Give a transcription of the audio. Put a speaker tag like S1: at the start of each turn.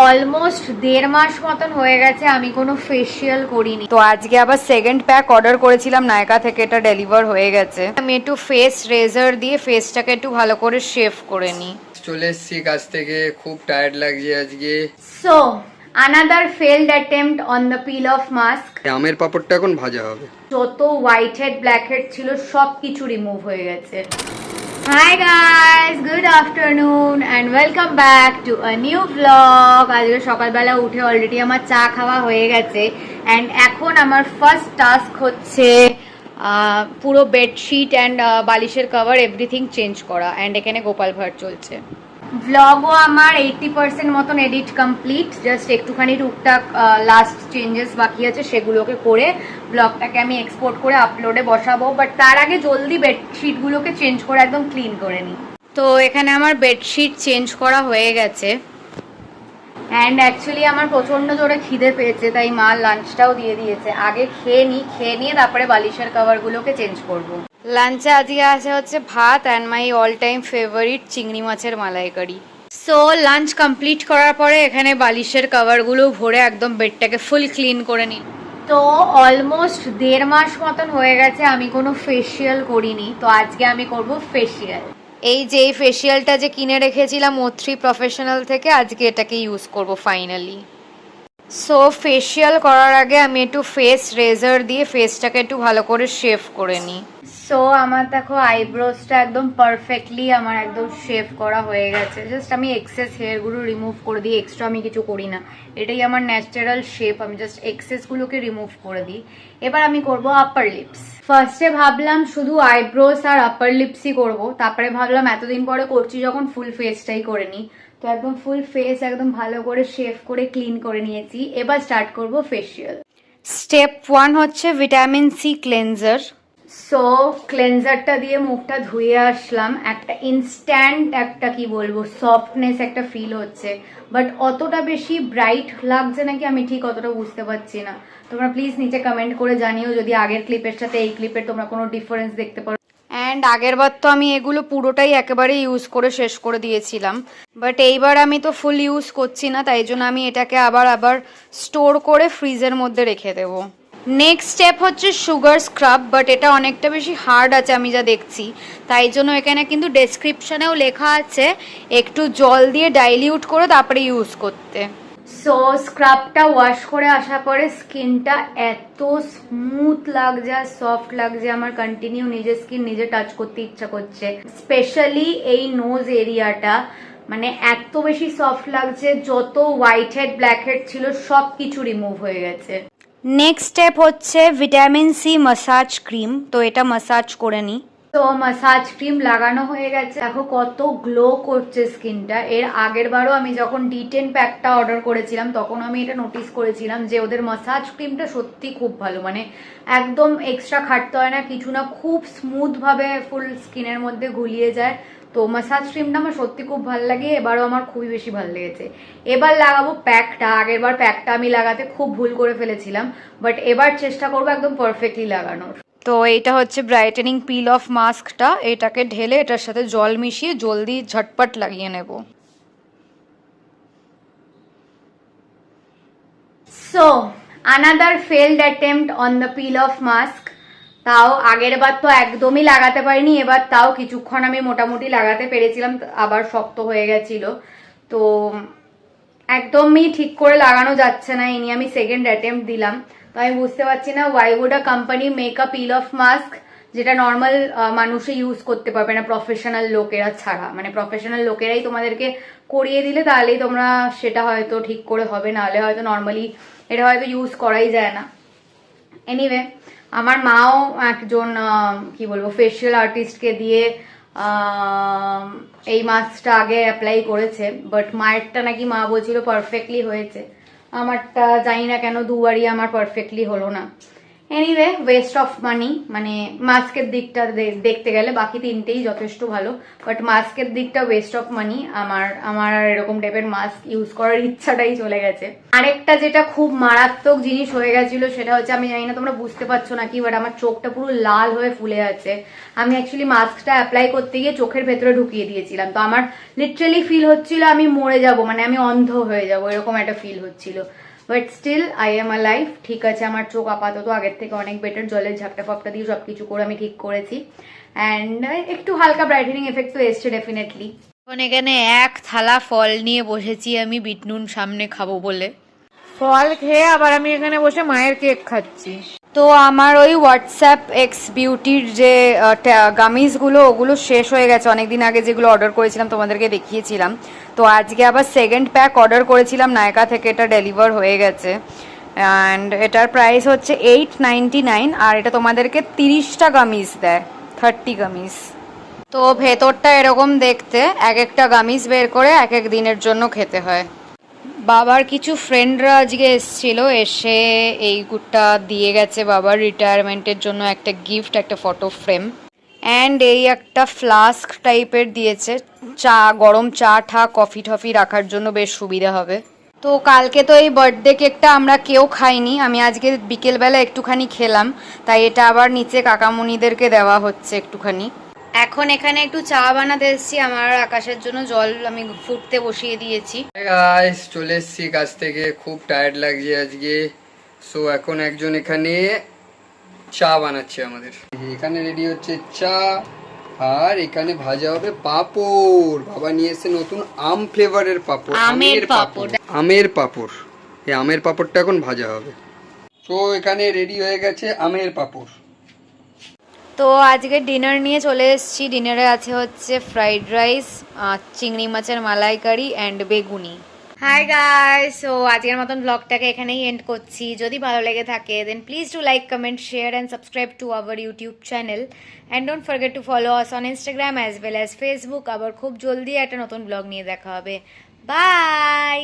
S1: Almost 1.5 মাস মতন হয়ে গেছে আমি কোনো ফেসিয়াল করিনি। তো আজকে আবার সেকেন্ড প্যাক অর্ডার করেছিলাম নায়কা থেকে, এটা ডেলিভার হয়ে গেছে। আমি একটু ফেস রেজার দিয়ে ফেসটাকে একটু ভালো করে শেভ করে নিই।
S2: চলে এসেছি কাজ থেকে, খুব টায়ার্ড লাগছে আজকে।
S1: So another failed attempt on the pin of mask.
S2: আমের পাপড়টা এখন ভাজা হবে।
S1: যত হোয়াইট হেড ব্ল্যাক হেড ছিল সব কিছু রিমুভ হয়ে গেছে। Hi guys, good afternoon and welcome back to a new blog. আজকে সকালবেলা উঠে অলরেডি আমার চা খাওয়া হয়ে গেছে অ্যান্ড এখন আমার ফার্স্ট টাস্ক হচ্ছে পুরো বেডশিট অ্যান্ড বালিশের কভার এভরিথিং চেঞ্জ করা। অ্যান্ড এখানে গোপাল ভাঁড় চলছে। ব্লগও আমার 80% মতন এডিট কমপ্লিট, জাস্ট একটুখানি টুকটাক লাস্ট চেঞ্জেস বাকি আছে, সেগুলোকে করে ব্লগটাকে আমি এক্সপোর্ট করে আপলোডে বসাবো। বাট তার আগে জলদি বেডশিটগুলোকে চেঞ্জ করে একদম ক্লিন করে নিই। তো এখানে আমার বেডশিট চেঞ্জ করা হয়ে গেছে অ্যান্ড অ্যাকচুয়ালি আমার প্রচণ্ড জোরে খিদে পেয়েছে, তাই মা লাঞ্চটাও দিয়ে দিয়েছে। আগে খেয়ে নিয়ে তারপরে বালিশের কভারগুলোকে চেঞ্জ করব। লাঞ্চে আজকে আছে হচ্ছে ভাত and my all time favourite চিংড়ি মাছের মালাইকারি। সো লাঞ্চ কমপ্লিট করার পরে এখানে বালিশের কভারগুলো ভরে একদম বেডটাকে ফুল ক্লিন করে নিই। তো অলমোস্ট 1.5 মাস মতন হয়ে গেছে আমি কোনো ফেসিয়াল করিনি। তো আজকে আমি করব ফেসিয়াল। এই যে এই ফেসিয়ালটা যে কিনে রেখেছিলাম O3 প্রফেশনাল থেকে, আজকে এটাকে ইউজ করব ফাইনালি। সো ফেসিয়াল করার আগে আমি একটু ফেস রেজার দিয়ে ফেসটাকে একটু ভালো করে শেভ করে নিই। সো আমার দেখো আইব্রোসটা একদম পারফেক্টলি আমার একদম শেভ করা হয়ে গেছে। জাস্ট আমি এক্সেস হেয়ারগুলো রিমুভ করে দিই, এক্সট্রা আমি কিছু করি না। এটাই আমার ন্যাচারাল শেপ, আমি জাস্ট এক্সেসগুলোকে রিমুভ করে দিই। এবার আমি করব আপার লিপস। ফার্স্টে ভাবলাম শুধু আইব্রোস আর আপার লিপসই করবো, তারপরে ভাবলাম এতদিন পরে করছি যখন ফুল ফেসটাই করে নিই। তো একদম ফুল ফেস একদম ভালো করে শেভ করে ক্লিন করে নিয়েছি। এবার স্টার্ট করব ফেসিয়াল। স্টেপ 1 হচ্ছে ভিটামিন সি ক্লেনজার। সো ক্লেনজারটা দিয়ে মুখটা ধুয়ে আসলাম। একটা ইনস্ট্যান্ট একটা কি বলবো সফটনেস একটা ফিল হচ্ছে, বাট অতটা বেশি ব্রাইট লাগছে নাকি আমি ঠিক অতটা বুঝতে পারছি না। তোমরা প্লিজ নিচে কমেন্ট করে জানিও যদি আগের ক্লিপের সাথে এই ক্লিপের তোমরা কোনো ডিফারেন্স দেখতে পারো। অ্যান্ড আগের বার তো আমি এগুলো পুরোটাই একেবারে ইউজ করে শেষ করে দিয়েছিলাম, বাট এইবার আমি তো ফুল ইউজ করছি না, তাই জন্য আমি এটাকে আবার স্টোর করে ফ্রিজের মধ্যে রেখে দেবো। নেক্সট স্টেপ হচ্ছে সুগার স্ক্রাব, বাট এটা অনেকটা বেশি হার্ড আছে আমি যা দেখছি, তাই জন্য এখানে কিন্তু ডেসক্রিপশনেও লেখা আছে একটু জল দিয়ে ডাইলিউট করে তারপরে ইউজ করতে। সো স্ক্রাবটা ওয়াশ করে আসার পরে স্কিনটা এত স্মুথ লাগছে আর সফট লাগছে, আমার কন্টিনিউ নিজের স্কিন নিজে টাচ করতে ইচ্ছা করছে। স্পেশালি এই নোজ এরিয়াটা মানে এত বেশি সফট লাগছে, যত হোয়াইট হেড ব্ল্যাক হেড ছিল সব কিছু রিমুভ হয়ে গেছে। নেক্সট স্টেপ হচ্ছে ভিটামিন সি মাসাজ ক্রিম। তো এটা মাসাজ করে নিই। তো মাসাজ ক্রিম লাগানো হয়ে গেছে, দেখো কত গ্লো করছে স্কিনটা। এর আগের বারও আমি যখন D10 প্যাকটা অর্ডার করেছিলাম তখন আমি এটা নোটিস করেছিলাম যে ওদের মাসাজ ক্রিমটা সত্যি খুব ভালো, মানে একদম এক্সট্রা খাটতে হয় না কিছু না, খুব স্মুথ ভাবে ফুল স্কিনের মধ্যে গুলিয়ে যায়। তো মাসাজ ক্রিমটা আমার সত্যি খুব ভালো লাগে, এবারও আমার খুবই বেশি ভালো লেগেছে। এবার লাগাবো প্যাকটা। আগের বার প্যাকটা আমি লাগাতে খুব ভুল করে ফেলেছিলাম, বাট এবার চেষ্টা করবো একদম পারফেক্টলি লাগানোর। তো এইটা হচ্ছে ব্রাইটেনিং পিল অফ মাস্কটা, এটাকে ঢেলে এটার সাথে জল মিশিয়ে জলদি ঝটপট লাগিয়ে নেব। So another failed attempt on the pin of mask. তাও আগের বার তো একদমই লাগাতে পারিনি, এবার তাও কিছুক্ষণ আমি মোটামুটি লাগাতে পেরেছিলাম, আবার শক্ত হয়ে গেছিল। তো একদমই ঠিক করে লাগানো যাচ্ছে না, এই নিয়ে আমি সেকেন্ড অ্যাটেম্পট দিলাম। তো আমি বুঝতে পারছি না why would a company make a pill of mask যেটা নর্মাল মানুষে ইউজ করতে পারবে না, প্রফেশনাল লোকেরা ছাড়া। মানে প্রফেশনাল লোকেরাই তোমাদেরকে করিয়ে দিলে তাহলেই তোমরা সেটা হয়তো ঠিক করে হবে, নাহলে হয়তো নর্মালি এটা হয়তো ইউজ করাই যায় না। এনিওয়ে আমার মাও একজন কি বলবো ফেসিয়াল আর্টিস্টকে দিয়ে এই মাস্কটা আগে অ্যাপ্লাই করেছে, বাট মায়েরটা নাকি মা বলছিল পারফেক্টলি হয়েছে। আমারটা জানি না কেন দুবারই আমার পারফেক্টলি হলো না। এনিওয়ে ওয়েস্ট অফ মানি, মানে মাস্কের দিকটা দেখতে গেলে বাকি তিনটেই যথেষ্ট ভালো, বাট মাস্কের দিকটা ওয়েস্ট অফ মানি। আমার আর এরকম টাইপের মাস্ক ইউজ করার ইচ্ছাটাই চলে গেছে। আরেকটা যেটা খুব মারাত্মক জিনিস হয়ে গেছিল সেটা হচ্ছে, আমি জানি না তোমরা বুঝতে পারছো নাকি, বাট আমার চোখটা পুরো লাল হয়ে ফুলে আছে। আমি অ্যাকচুয়ালি মাস্কটা অ্যাপ্লাই করতে গিয়ে চোখের ভেতরে ঢুকিয়ে দিয়েছিলাম, তো আমার লিটারালি ফিল হচ্ছিল আমি মরে যাব, মানে আমি অন্ধ হয়ে যাব, এরকম একটা ফিল হচ্ছিল। But still I am alive. ঠিক আছে, আমার চোখ আপাতত আগের থেকে অনেক বেটার, জলের ঝাপটা ফাপটা দিয়ে সবকিছু করে আমি ঠিক করেছি। অ্যান্ড একটু হালকা ব্রাইটেনিং এফেক্ট তো এসছে ডেফিনেটলি। এখন এখানে এক থালা ফল নিয়ে বসেছি আমি বিট নুন সামনে খাবো বলে। ফল খেয়ে আবার আমি এখানে বসে মায়ের কেক খাচ্ছি। তো আমার ওই হোয়াটসঅ্যাপ এক্স বিউটির যে গামিজগুলো ওগুলো শেষ হয়ে গেছে অনেকদিন আগে, যেগুলো অর্ডার করেছিলাম তোমাদেরকে দেখিয়েছিলাম। তো আজকে আবার সেকেন্ড প্যাক অর্ডার করেছিলাম নায়কা থেকে, এটা ডেলিভার হয়ে গেছে। অ্যান্ড এটার প্রাইস হচ্ছে 899, আর এটা তোমাদেরকে 30টা গামিজ দেয়, 30 গামিজ। তো ভেতরটা এরকম দেখতে, এক একটা গামিজ বের করে এক এক দিনের জন্য খেতে হয়। বাবার কিছু ফ্রেন্ডরা আজকে এসেছিল, এসে এইগুটা দিয়ে গেছে বাবার রিটায়ারমেন্টের জন্য একটা গিফট, একটা ফটো ফ্রেম। অ্যান্ড এই একটা ফ্লাস্ক টাইপের দিয়েছে, চা, গরম চা ঠা কফি টফি রাখার জন্য বেশ সুবিধা হবে। তো কালকে তো এই বার্থডে কেকটা আমরা কেউ খাইনি, আমি আজকে বিকেলবেলা একটুখানি খেলাম, তাই এটা আবার নিচে কাকামুনিদেরকে দেওয়া হচ্ছে একটুখানি। এখন এখানে একটু চা বানাতে এসেছি, আমার আকাশের জন্য জল আমি ফুটতে বসিয়ে দিয়েছি।
S2: গাইস চলে এসেছি কাজ থেকে, খুব টায়ার্ড লাগছে আজকে। সো এখন একজন এখানে চা বানাচ্ছে আমাদের, এখানে রেডি হচ্ছে চা, আর এখানে ভাজা হবে পাঁপড়। বাবা নিয়ে এসে নতুন আম ফ্লেভারের পাঁপড়,
S1: আমের পাঁপড়।
S2: আমের পাঁপড়। এই আমের পাঁপড়টা এখন ভাজা হবে। তো এখানে রেডি হয়ে গেছে আমের পাঁপড়।
S1: তো আজকে ডিনার নিয়ে চলে এসেছি। ডিনারে আছে হচ্ছে ফ্রাইড রাইস, চিংড়ি মাছের মালাইকারি অ্যান্ড বেগুনি। হাই গাইস, সো আজকের মতন ব্লগটাকে এখানেই এন্ড করছি। যদি ভালো লেগে থাকে then please do like, comment, share and subscribe to our YouTube channel, and don't forget to follow us on Instagram as well as Facebook. আবার খুব জলদি একটা নতুন ব্লগ নিয়ে দেখা হবে। বাই।